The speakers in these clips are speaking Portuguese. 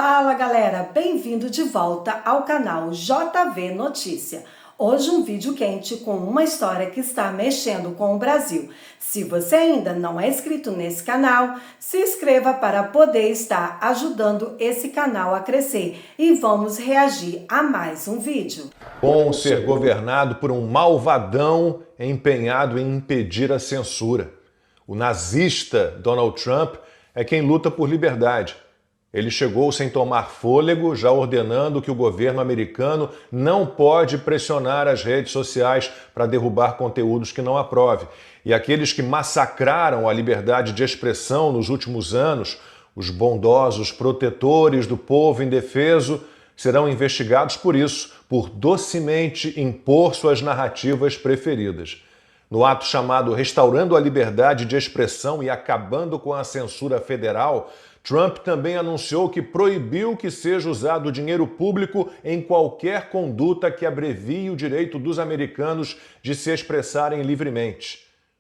Fala galera, bem-vindo de volta ao canal JV Notícia. Hoje um vídeo quente com uma história que está mexendo com o Brasil. Se você ainda não é inscrito nesse canal, se inscreva para poder estar ajudando esse canal a crescer e vamos reagir a mais um vídeo. Bom ser governado por um malvadão empenhado em impedir a censura. O nazista Donald Trump é quem luta por liberdade. Ele chegou sem tomar fôlego, já ordenando que o governo americano não pode pressionar as redes sociais para derrubar conteúdos que não aprove. E aqueles que massacraram a liberdade de expressão nos últimos anos, os bondosos protetores do povo indefeso, serão investigados por isso, por docemente impor suas narrativas preferidas. No ato chamado Restaurando a Liberdade de Expressão e Acabando com a Censura Federal, Trump também anunciou que proibiu que seja usado dinheiro público em qualquer conduta que abrevie o direito dos americanos de se expressarem livremente.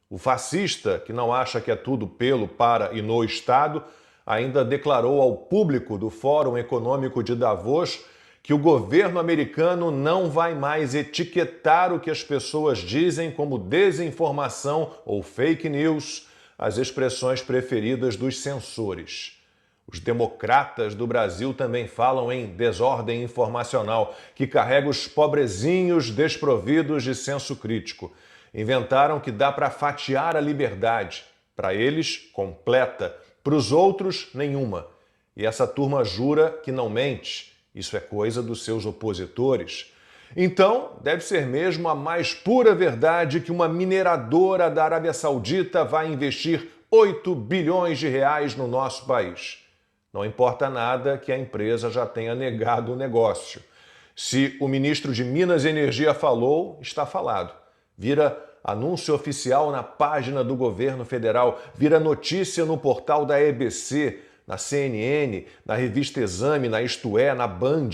O fascista, que não acha que é tudo pelo, para e no Estado, ainda declarou ao público do Fórum Econômico de Davos que o governo americano não vai mais etiquetar o que as pessoas dizem como desinformação ou fake news, as expressões preferidas dos censores. Os democratas do Brasil também falam em desordem informacional, que carrega os pobrezinhos desprovidos de senso crítico. Inventaram que dá para fatiar a liberdade. Para eles, completa. Para os outros, nenhuma. E essa turma jura que não mente. Isso é coisa dos seus opositores. Então, deve ser mesmo a mais pura verdade que uma mineradora da Arábia Saudita vai investir 8 bilhões de reais no nosso país. Não importa nada que a empresa já tenha negado o negócio. Se o ministro de Minas e Energia falou, está falado. Vira anúncio oficial na página do governo federal, vira notícia no portal da EBC, na CNN, na revista Exame, na Isto É, na Band.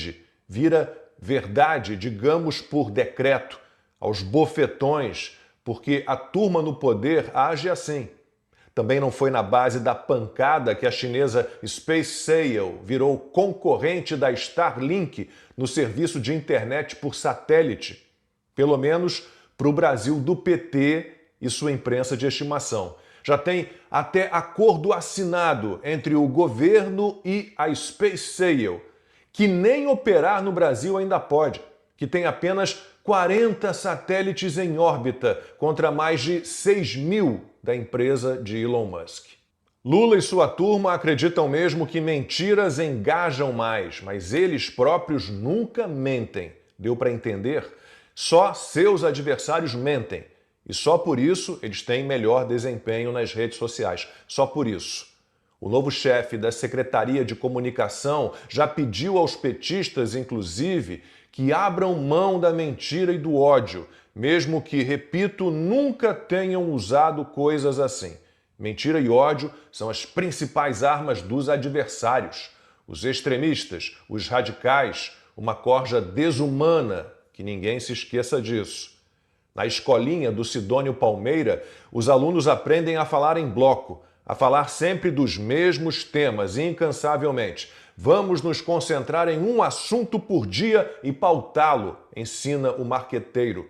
Vira verdade, digamos por decreto, aos bofetões, porque a turma no poder age assim. Também não foi na base da pancada que a chinesa SpaceSail virou concorrente da Starlink no serviço de internet por satélite. Pelo menos para o Brasil do PT e sua imprensa de estimação. Já tem até acordo assinado entre o governo e a SpaceSail, que nem operar no Brasil ainda pode, que tem apenas 40 satélites em órbita contra mais de 6 mil da empresa de Elon Musk. Lula e sua turma acreditam mesmo que mentiras engajam mais, mas eles próprios nunca mentem. Deu para entender? Só seus adversários mentem. E só por isso eles têm melhor desempenho nas redes sociais. Só por isso. O novo chefe da Secretaria de Comunicação já pediu aos petistas, inclusive, que abram mão da mentira e do ódio, mesmo que, repito, nunca tenham usado coisas assim. Mentira e ódio são as principais armas dos adversários. Os extremistas, os radicais, uma corja desumana, que ninguém se esqueça disso. Na escolinha do Sidônio Palmeira, os alunos aprendem a falar em bloco, a falar sempre dos mesmos temas, incansavelmente. Vamos nos concentrar em um assunto por dia e pautá-lo, ensina o marqueteiro.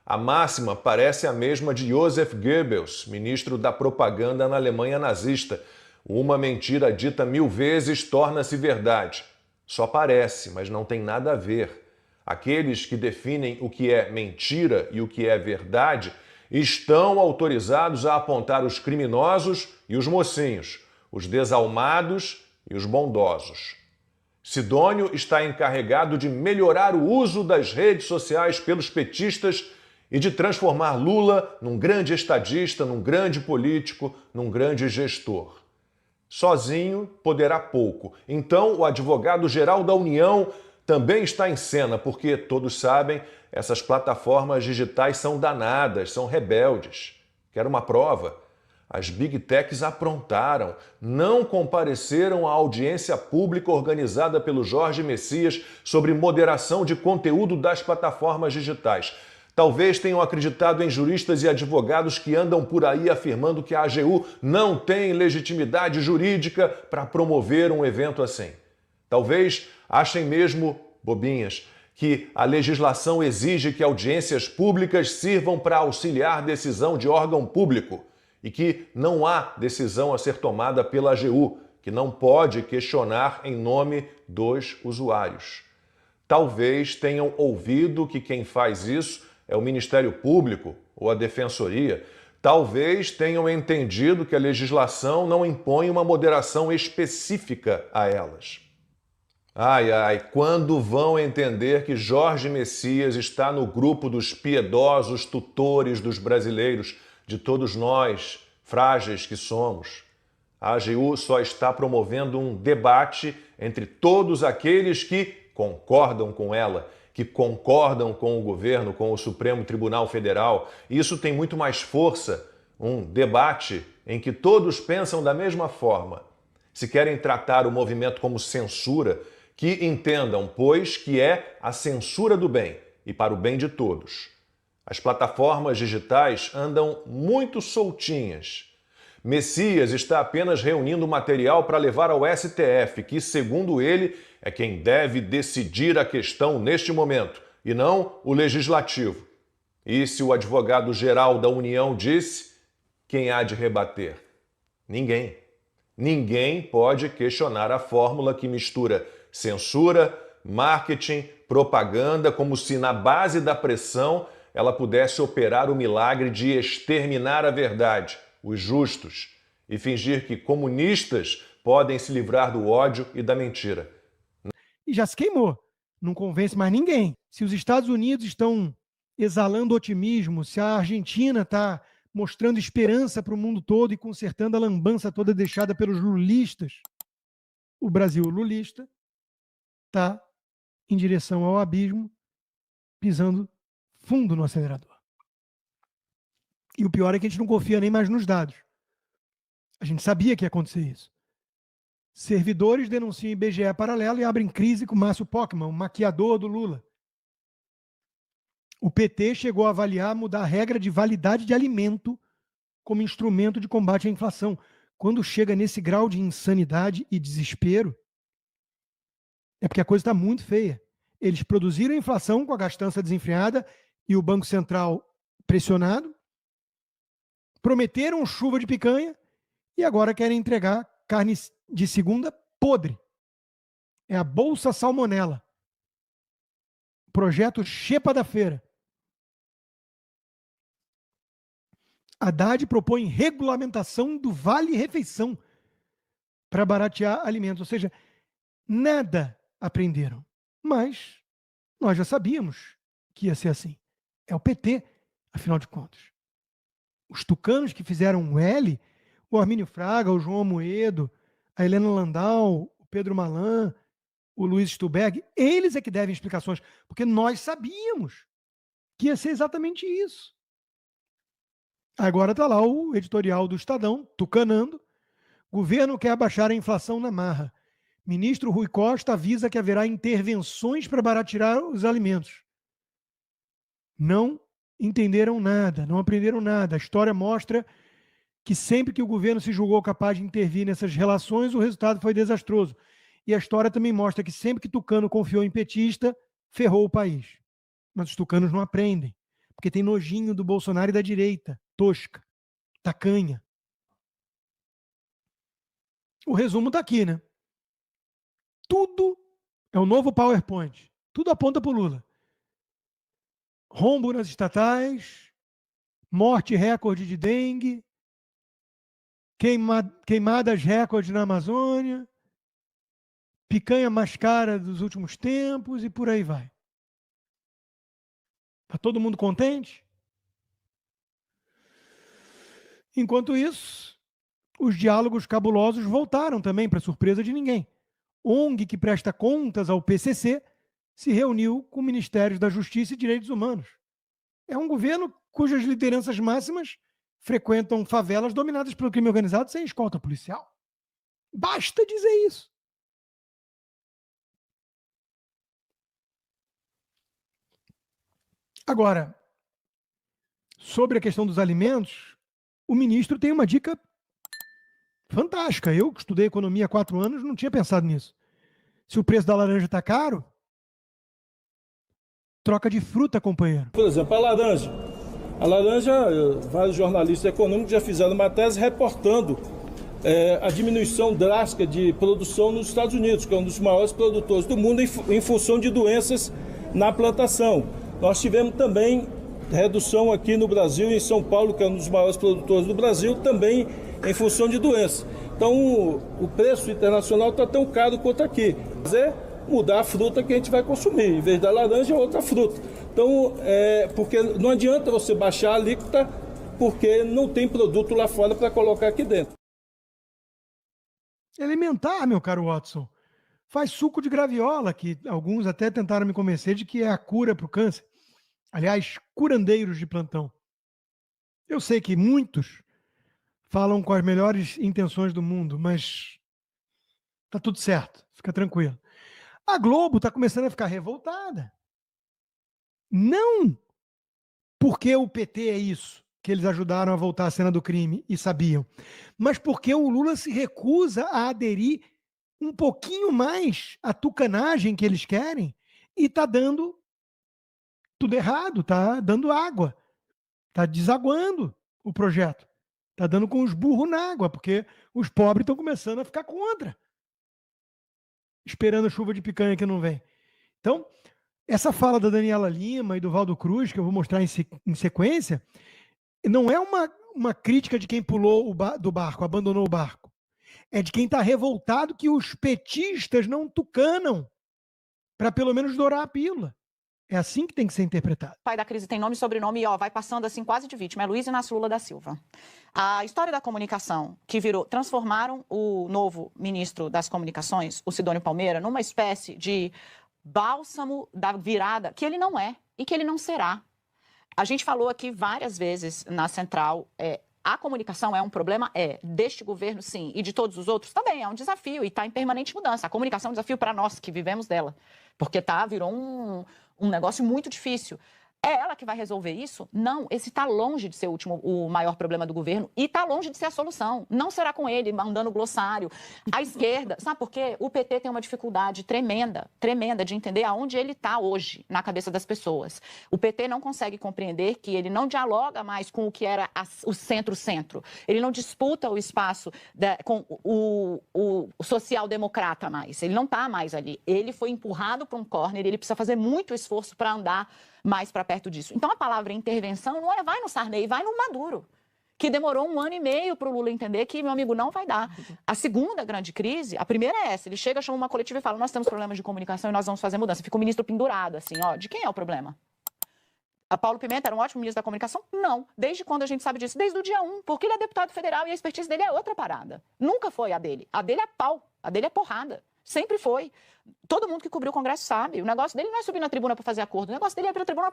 A máxima parece a mesma de Joseph Goebbels, ministro da propaganda na Alemanha nazista. Uma mentira dita 1000 vezes torna-se verdade. Só parece, mas não tem nada a ver. Aqueles que definem o que é mentira e o que é verdade estão autorizados a apontar os criminosos e os mocinhos, os desalmados e os bondosos. Sidônio está encarregado de melhorar o uso das redes sociais pelos petistas e de transformar Lula num grande estadista, num grande político, num grande gestor. Sozinho poderá pouco. Então, o advogado-geral da União também está em cena, porque, todos sabem, essas plataformas digitais são danadas, são rebeldes. Quer uma prova? As Big Techs aprontaram, não compareceram à audiência pública organizada pelo Jorge Messias sobre moderação de conteúdo das plataformas digitais. Talvez tenham acreditado em juristas e advogados que andam por aí afirmando que a AGU não tem legitimidade jurídica para promover um evento assim. Talvez achem mesmo, bobinhas, que a legislação exige que audiências públicas sirvam para auxiliar decisão de órgão público e que não há decisão a ser tomada pela AGU, que não pode questionar em nome dos usuários. Talvez tenham ouvido que quem faz isso é o Ministério Público ou a Defensoria. Talvez tenham entendido que a legislação não impõe uma moderação específica a elas. Ai, ai, quando vão entender que Jorge Messias está no grupo dos piedosos tutores dos brasileiros, de todos nós, frágeis que somos? A AGU só está promovendo um debate entre todos aqueles que concordam com ela, que concordam com o governo, com o Supremo Tribunal Federal. Isso tem muito mais força, um debate em que todos pensam da mesma forma. Se querem tratar o movimento como censura, que entendam, pois, que é a censura do bem e para o bem de todos. As plataformas digitais andam muito soltinhas. Messias está apenas reunindo material para levar ao STF, que, segundo ele, é quem deve decidir a questão neste momento, e não o Legislativo. E se o advogado-geral da União disse, quem há de rebater? Ninguém. Ninguém pode questionar a fórmula que mistura censura, marketing, propaganda, como se na base da pressão ela pudesse operar o milagre de exterminar a verdade, os justos, e fingir que comunistas podem se livrar do ódio e da mentira. E já se queimou. Não convence mais ninguém. Se os Estados Unidos estão exalando otimismo, se a Argentina está mostrando esperança para o mundo todo e consertando a lambança toda deixada pelos lulistas, o Brasil lulista está em direção ao abismo, pisando fundo no acelerador. E o pior é que a gente não confia nem mais nos dados. A gente sabia que ia acontecer isso. Servidores denunciam IBGE paralelo e abrem crise com Márcio Pockmann, o maquiador do Lula. O PT chegou a avaliar mudar a regra de validade de alimento como instrumento de combate à inflação. Quando chega nesse grau de insanidade e desespero, é porque a coisa está muito feia. Eles produziram a inflação com a gastança desenfreada e o Banco Central pressionado, prometeram chuva de picanha e agora querem entregar carne de segunda podre. É a Bolsa Salmonela. Projeto Xepa da Feira. Haddad propõe regulamentação do vale-refeição para baratear alimentos. Ou seja, nada aprenderam. Mas nós já sabíamos que ia ser assim. É o PT, afinal de contas. Os tucanos que fizeram o L, o Armínio Fraga, o João Amoedo, a Helena Landau, o Pedro Malan, o Luiz Stuberg, eles é que devem explicações, porque nós sabíamos que ia ser exatamente isso. Agora está lá o editorial do Estadão, tucanando. Governo quer abaixar a inflação na marra. Ministro Rui Costa avisa que haverá intervenções para baratear os alimentos. Não entenderam nada, não aprenderam nada. A história mostra que sempre que o governo se julgou capaz de intervir nessas relações, o resultado foi desastroso. E a história também mostra que sempre que tucano confiou em petista, ferrou o país. Mas os tucanos não aprendem, porque tem nojinho do Bolsonaro e da direita, tosca, tacanha. O resumo está aqui, né? Tudo é o novo PowerPoint. Tudo aponta para o Lula. Rombo nas estatais, morte recorde de dengue, queimadas recorde na Amazônia, picanha mais cara dos últimos tempos e por aí vai. Está todo mundo contente? Enquanto isso, os diálogos cabulosos voltaram também, para surpresa de ninguém. ONG que presta contas ao PCC se reuniu com ministérios da Justiça e Direitos Humanos. É um governo cujas lideranças máximas frequentam favelas dominadas pelo crime organizado sem escolta policial. Basta dizer isso. Agora, sobre a questão dos alimentos, o ministro tem uma dica fantástica. Eu, que estudei economia há 4 anos, não tinha pensado nisso. Se o preço da laranja está caro, troca de fruta, companheiro. Por exemplo, a laranja. A laranja, vários jornalistas econômicos já fizeram uma tese reportando a diminuição drástica de produção nos Estados Unidos, que é um dos maiores produtores do mundo em função de doenças na plantação. Nós tivemos também redução aqui no Brasil, em São Paulo, que é um dos maiores produtores do Brasil, também em função de doenças. Então, o preço internacional está tão caro quanto aqui. É mudar a fruta que a gente vai consumir. Em vez da laranja, é outra fruta. Então, porque não adianta você baixar a alíquota, porque não tem produto lá fora para colocar aqui dentro. Elementar, meu caro Watson. Faz suco de graviola, que alguns até tentaram me convencer de que é a cura para o câncer. Aliás, curandeiros de plantão. Eu sei que muitos falam com as melhores intenções do mundo, mas tá tudo certo, fica tranquilo. A Globo está começando a ficar revoltada. Não porque o PT é isso, que eles ajudaram a voltar à cena do crime e sabiam, mas porque o Lula se recusa a aderir um pouquinho mais à tucanagem que eles querem e está dando tudo errado, está dando água, está desaguando o projeto, está dando com os burros na água, porque os pobres estão começando a ficar contra, esperando a chuva de picanha que não vem. Então, essa fala da Daniela Lima e do Valdo Cruz, que eu vou mostrar em sequência, não é uma crítica de quem pulou do barco, abandonou o barco. É de quem está revoltado que os petistas não tucanam para pelo menos dourar a pílula. É assim que tem que ser interpretado. O pai da crise tem nome e sobrenome e vai passando assim quase de vítima. É Luiz Inácio Lula da Silva. A história da comunicação que transformaram o novo ministro das comunicações, o Sidônio Palmeira, numa espécie de bálsamo da virada, que ele não é e que ele não será. A gente falou aqui várias vezes na Central, a comunicação é um problema? Deste governo, sim, e de todos os outros também, é um desafio e está em permanente mudança. A comunicação é um desafio para nós que vivemos dela, porque virou um negócio muito difícil. É ela que vai resolver isso? Não, esse está longe de ser o maior problema do governo e está longe de ser a solução. Não será com ele, mandando glossário. A esquerda, sabe por quê? O PT tem uma dificuldade tremenda, tremenda de entender aonde ele está hoje na cabeça das pessoas. O PT não consegue compreender que ele não dialoga mais com o que era o centro-centro. Ele não disputa o espaço com o social-democrata mais. Ele não está mais ali. Ele foi empurrado para um corner, ele precisa fazer muito esforço para andar mais para perto disso. Então, a palavra intervenção não vai no Sarney, vai no Maduro, que demorou 1 ano e meio para o Lula entender que, meu amigo, não vai dar. A segunda grande crise, a primeira é essa, ele chega, chama uma coletiva e fala, nós temos problemas de comunicação e nós vamos fazer mudança. Fica o ministro pendurado, assim, de quem é o problema? A Paulo Pimenta era um ótimo ministro da comunicação? Não. Desde quando a gente sabe disso? Desde o dia 1, porque ele é deputado federal e a expertise dele é outra parada. Nunca foi a dele. A dele é pau, a dele é porrada. Sempre foi. Todo mundo que cobriu o Congresso sabe. O negócio dele não é subir na tribuna para fazer acordo. O negócio dele é ir para a tribuna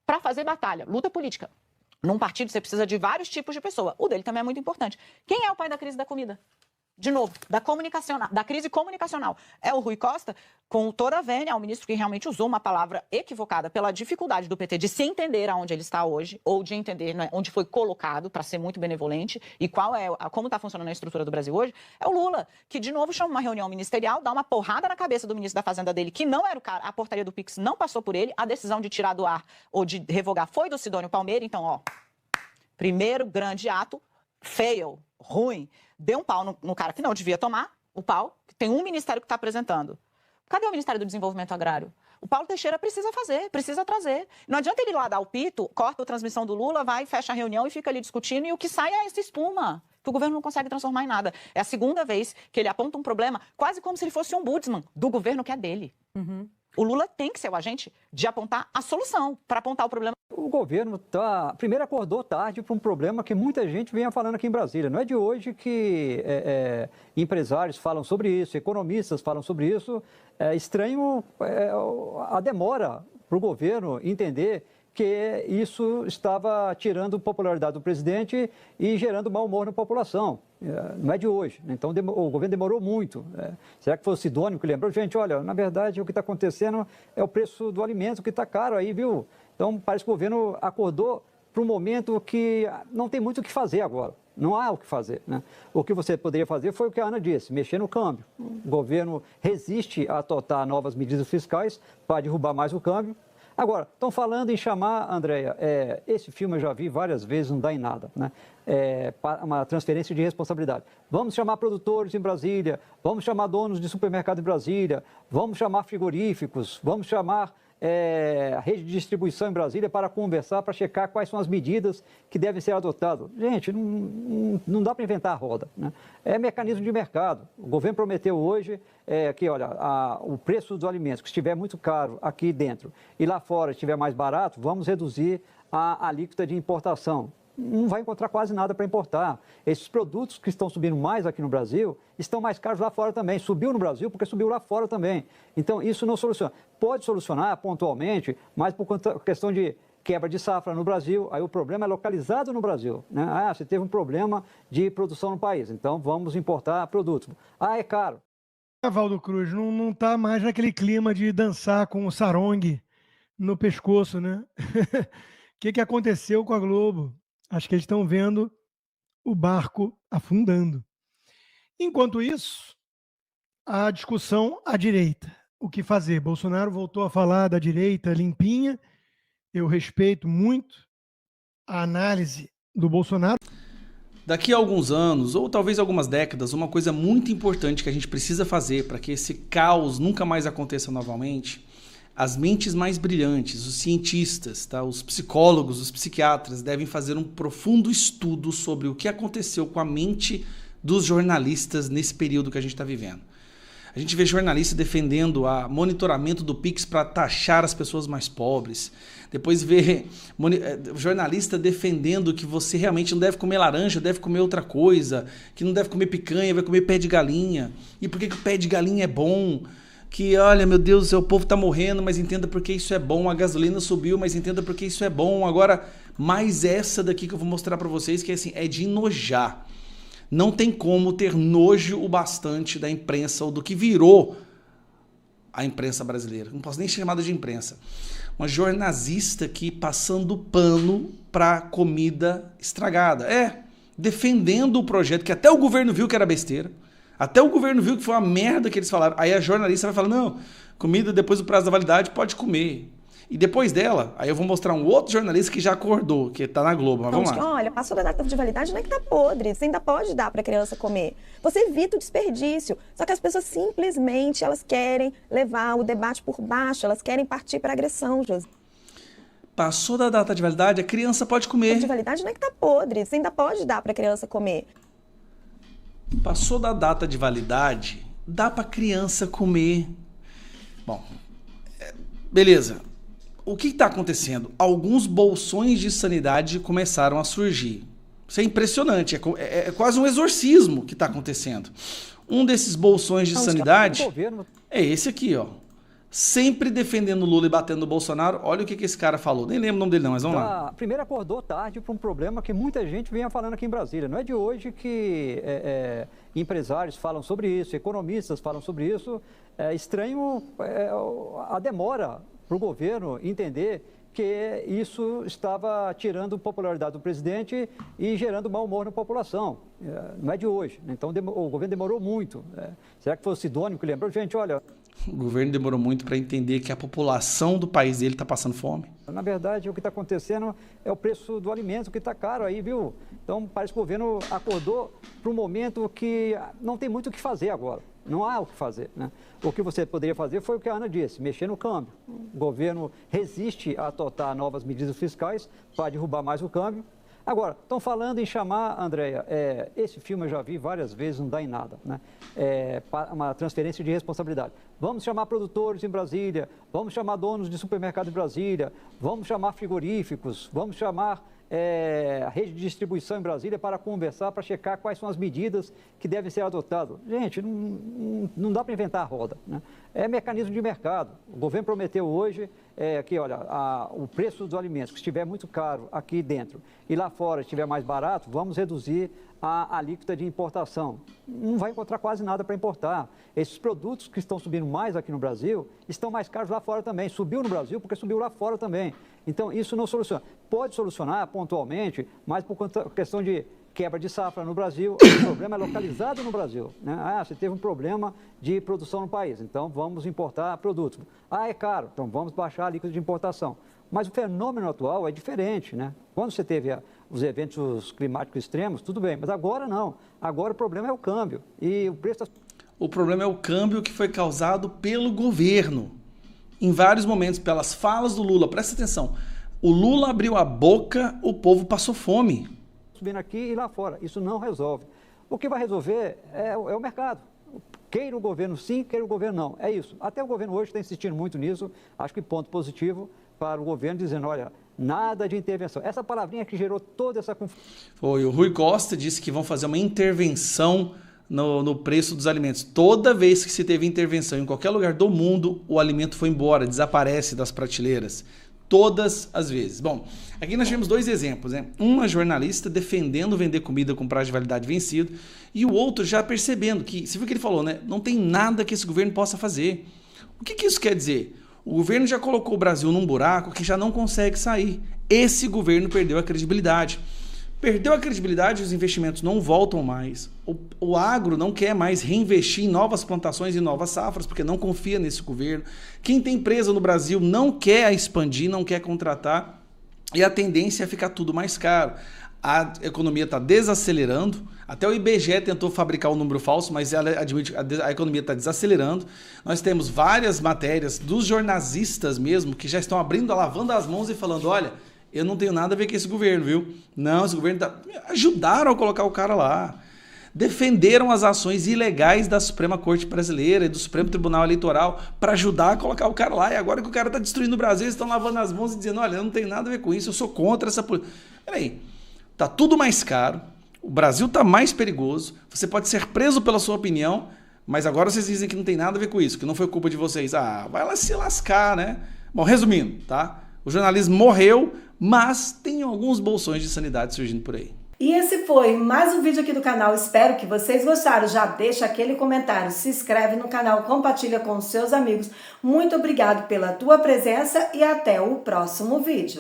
para fazer batalha, luta política. Num partido você precisa de vários tipos de pessoa. O dele também é muito importante. Quem é o pai da crise da comida? De novo, da crise comunicacional. É o Rui Costa, com toda a vênia, o ministro que realmente usou uma palavra equivocada pela dificuldade do PT de se entender aonde ele está hoje, ou de entender onde foi colocado, para ser muito benevolente, e como está funcionando a estrutura do Brasil hoje, é o Lula, que de novo chama uma reunião ministerial, dá uma porrada na cabeça do ministro da Fazenda dele, que não era o cara, a portaria do Pix não passou por ele, a decisão de tirar do ar ou de revogar foi do Sidônio Palmeira, então, primeiro grande ato, fail, ruim, deu um pau no cara que não devia tomar o pau, tem um ministério que está apresentando. Cadê o Ministério do Desenvolvimento Agrário? O Paulo Teixeira precisa fazer, precisa trazer. Não adianta ele ir lá dar o pito, corta a transmissão do Lula, vai, fecha a reunião e fica ali discutindo, e o que sai é essa espuma, que o governo não consegue transformar em nada. É a segunda vez que ele aponta um problema, quase como se ele fosse um ombudsman do governo que é dele. Uhum. O Lula tem que ser o agente de apontar a solução, para apontar o problema. O governo primeiro acordou tarde para um problema que muita gente vinha falando aqui em Brasília. Não é de hoje que empresários falam sobre isso, economistas falam sobre isso. É estranho a demora para o governo entender que isso estava tirando popularidade do presidente e gerando mau humor na população. Não é de hoje. Então, o governo demorou muito. Será que foi o Sidônio que lembrou? Gente, olha, na verdade, o que está acontecendo é o preço do alimento que está caro aí, viu? Então, parece que o governo acordou para um momento que não tem muito o que fazer agora. Não há o que fazer, né? O que você poderia fazer foi o que a Ana disse, mexer no câmbio. O governo resiste a adotar novas medidas fiscais para derrubar mais o câmbio. Agora, estão falando em chamar, Andréia, esse filme eu já vi várias vezes, não dá em nada, né? Uma transferência de responsabilidade. Vamos chamar produtores em Brasília, vamos chamar donos de supermercado em Brasília, vamos chamar frigoríficos, vamos chamar a rede de distribuição em Brasília para conversar, para checar quais são as medidas que devem ser adotadas. Gente, não dá para inventar a roda, né? É mecanismo de mercado. O governo prometeu hoje que, olha, o preço dos alimentos, que estiver muito caro aqui dentro e lá fora estiver mais barato, vamos reduzir a alíquota de importação. Não vai encontrar quase nada para importar. Esses produtos que estão subindo mais aqui no Brasil estão mais caros lá fora também. Subiu no Brasil porque subiu lá fora também. Então, isso não soluciona. Pode solucionar pontualmente, mas por questão de quebra de safra no Brasil, aí o problema é localizado no Brasil, né? Ah, você teve um problema de produção no país, então vamos importar produtos. Ah, é caro. Valdo Cruz, não está mais naquele clima de dançar com o sarong no pescoço, né? O que aconteceu com a Globo? Acho que eles estão vendo o barco afundando. Enquanto isso, a discussão à direita. O que fazer? Bolsonaro voltou a falar da direita limpinha. Eu respeito muito a análise do Bolsonaro. Daqui a alguns anos, ou talvez algumas décadas, uma coisa muito importante que a gente precisa fazer para que esse caos nunca mais aconteça novamente, as mentes mais brilhantes, os cientistas, tá? Os psicólogos, os psiquiatras devem fazer um profundo estudo sobre o que aconteceu com a mente dos jornalistas nesse período que a gente está vivendo. A gente vê jornalistas defendendo o monitoramento do Pix para taxar as pessoas mais pobres. Depois vê jornalista defendendo que você realmente não deve comer laranja, deve comer outra coisa, que não deve comer picanha, vai comer pé de galinha. E por que o pé de galinha é bom? Que, olha, meu Deus do céu, o povo tá morrendo, mas entenda porque isso é bom. A gasolina subiu, mas entenda porque isso é bom. Agora, mais essa daqui que eu vou mostrar para vocês, que assim, é de enojar. Não tem como ter nojo o bastante da imprensa ou do que virou a imprensa brasileira. Não posso nem chamar de imprensa. Uma jornalista aqui passando pano para comida estragada. Defendendo o projeto que até o governo viu que era besteira. Até o governo viu que foi uma merda que eles falaram. Aí a jornalista vai falar, não, comida depois do prazo da validade pode comer. E depois dela, aí eu vou mostrar um outro jornalista que já acordou, que tá na Globo, mas vamos lá. Olha, passou da data de validade, não é que tá podre, você ainda pode dar para a criança comer. Você evita o desperdício. Só que as pessoas simplesmente, elas querem levar o debate por baixo, elas querem partir para agressão, José. Passou da data de validade, a criança pode comer. Data de validade não é que tá podre, você ainda pode dar para a criança comer. Passou da data de validade, dá para a criança comer. Bom, beleza. O que está acontecendo? Alguns bolsões de sanidade começaram a surgir. Isso é impressionante, é quase um exorcismo que está acontecendo. Um desses bolsões de sanidade é esse aqui, ó. Sempre defendendo Lula e batendo no Bolsonaro. Olha o que esse cara falou. Nem lembro o nome dele não, mas vamos lá. Primeiro acordou tarde para um problema que muita gente vinha falando aqui em Brasília. Não é de hoje que empresários falam sobre isso, economistas falam sobre isso. É estranho a demora para o governo entender que isso estava tirando popularidade do presidente e gerando mau humor na população. Não é de hoje. Então o governo demorou muito. Será que foi o Sidônio que lembrou? Gente, olha... O governo demorou muito para entender que a população do país dele está passando fome. Na verdade, o que está acontecendo é o preço do alimento que está caro aí, viu? Então, parece que o governo acordou para um momento que não tem muito o que fazer agora. Não há o que fazer, né? O que você poderia fazer foi o que a Ana disse, mexer no câmbio. O governo resiste a adotar novas medidas fiscais para derrubar mais o câmbio. Agora, estão falando em chamar, Andréia, esse filme eu já vi várias vezes, não dá em nada, né? Uma transferência de responsabilidade. Vamos chamar produtores em Brasília, vamos chamar donos de supermercado em Brasília, vamos chamar frigoríficos, vamos chamar a rede de distribuição em Brasília para conversar, para checar quais são as medidas que devem ser adotadas. Gente, não dá para inventar a roda, né? É mecanismo de mercado. O governo prometeu hoje que, olha, o preço dos alimentos, que estiver muito caro aqui dentro e lá fora estiver mais barato, vamos reduzir a alíquota de importação. Não vai encontrar quase nada para importar. Esses produtos que estão subindo mais aqui no Brasil estão mais caros lá fora também. Subiu no Brasil porque subiu lá fora também. Então, isso não soluciona. Pode solucionar pontualmente, mas por questão de quebra de safra no Brasil, o problema é localizado no Brasil. Né? Ah, você teve um problema de produção no país, então vamos importar produtos. Ah, é caro, então vamos baixar a líquida de importação. Mas o fenômeno atual é diferente, né? Quando você teve os eventos climáticos extremos, tudo bem, mas agora não. Agora o problema é o câmbio e o preço... O problema é o câmbio que foi causado pelo governo. Em vários momentos, pelas falas do Lula, presta atenção, o Lula abriu a boca, o povo passou fome. Subindo aqui e lá fora, isso não resolve. O que vai resolver é o mercado. Queira o governo sim, queira o governo não. É isso. Até o governo hoje está insistindo muito nisso. Acho que ponto positivo para o governo dizendo, olha, nada de intervenção. Essa palavrinha que gerou toda essa confusão. Foi, o Rui Costa disse que vão fazer uma intervenção no preço dos alimentos. Toda vez que se teve intervenção em qualquer lugar do mundo, o alimento foi embora, desaparece das prateleiras. Todas as vezes. Bom, aqui nós tivemos dois exemplos, né? Uma jornalista defendendo vender comida com prazo de validade vencido e o outro já percebendo que, você viu o que ele falou, né? Não tem nada que esse governo possa fazer. O que isso quer dizer? O governo já colocou o Brasil num buraco que já não consegue sair. Esse governo perdeu a credibilidade. Perdeu a credibilidade, os investimentos não voltam mais. O agro não quer mais reinvestir em novas plantações e novas safras, porque não confia nesse governo. Quem tem empresa no Brasil não quer expandir, não quer contratar, e a tendência é ficar tudo mais caro. A economia está desacelerando, até o IBGE tentou fabricar um número falso, mas ela admite que a economia está desacelerando. Nós temos várias matérias dos jornalistas mesmo, que já estão abrindo, lavando as mãos e falando, olha, eu não tenho nada a ver com esse governo, viu? Não, esse governo ajudaram a colocar o cara lá. Defenderam as ações ilegais da Suprema Corte Brasileira e do Supremo Tribunal Eleitoral para ajudar a colocar o cara lá. E agora que o cara está destruindo o Brasil, eles estão lavando as mãos e dizendo, olha, eu não tenho nada a ver com isso, eu sou contra essa política. Peraí, tá tudo mais caro, o Brasil está mais perigoso, você pode ser preso pela sua opinião, mas agora vocês dizem que não tem nada a ver com isso, que não foi culpa de vocês. Ah, vai lá se lascar, né? Bom, resumindo, tá? O jornalismo morreu, mas tem alguns bolsões de sanidade surgindo por aí. E esse foi mais um vídeo aqui do canal. Espero que vocês gostaram. Já deixa aquele comentário, se inscreve no canal, compartilha com os seus amigos. Muito obrigado pela tua presença e até o próximo vídeo.